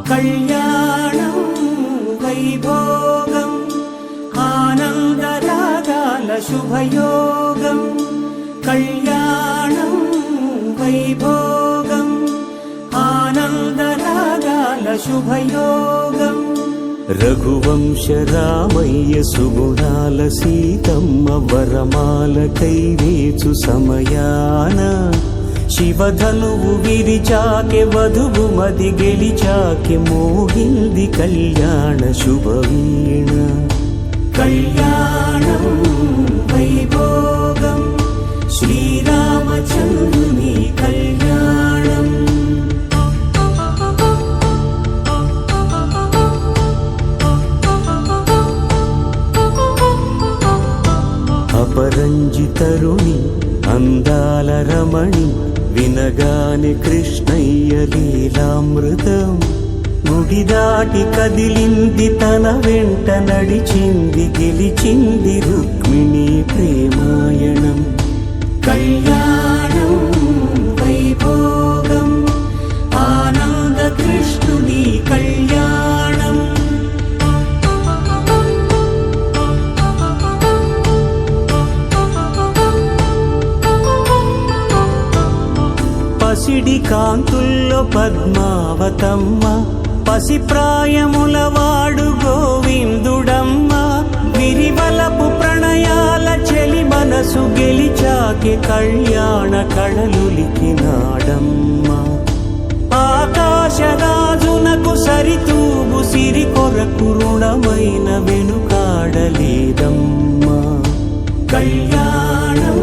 కళ్యాణం వైభోగం ఆనందరాగాల శుభయోగం. కళ్యాణం వైభోగం ఆనందరాగాల శుభయోగం. రఘువంశ రామయ్య సుగుణాల సీతమ్మ వరమాల కైవేచు సమయాన శివధనువు విరిచాకె వధువు మది గెలిచాకె మోగింది కళ్యాణ శుభవీణ. కళ్యాణం వైభోగం శ్రీరామచంద్రుని కళ్యాణం. అపరంజితరుణి అందాల రమణి వినగానే కృష్ణయ్య లీలామృతం. గుడి దాటి కదిలింది తన వెంట నడిచింది గెలిచింది రుక్మిణి ప్రేమాయణం. కళ్యాణం వైభోగం ఆనంద కృష్ణుని కళ్యాణం. పసిడి కాంతుల్లో పద్మావతమ్మ పసిప్రాయముల వాడు గోవిందుడమ్మ. విరివలపు ప్రణయాల చెలి మనసు గెలిచాకె కళ్యాణ కళలులికినాడమ్మ. ఆకాశరాజునకు సరితూగు సిరి కొరకు రుణమైన వెనుకాడలేదమ్మ. కళ్యాణం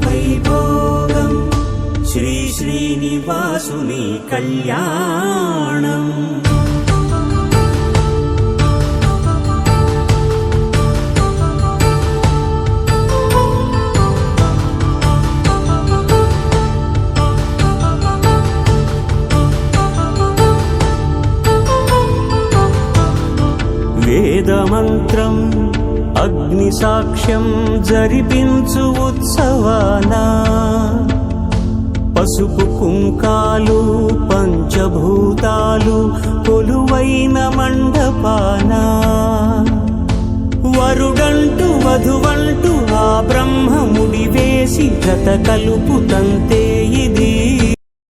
వైభోగం శ్రీ శ్రీనివాసుని కళ్యాణం. వేదమంత్రం అగ్ని సాక్ష్యం జరిపించు ఉత్సవానా పసుపు కుంకాలు పంచభూతాలు కొలువైన మండపాన. వరుడంటూ వధువంటూ ఆ బ్రహ్మముడి వేసి జత కలుపు తంతే ఇది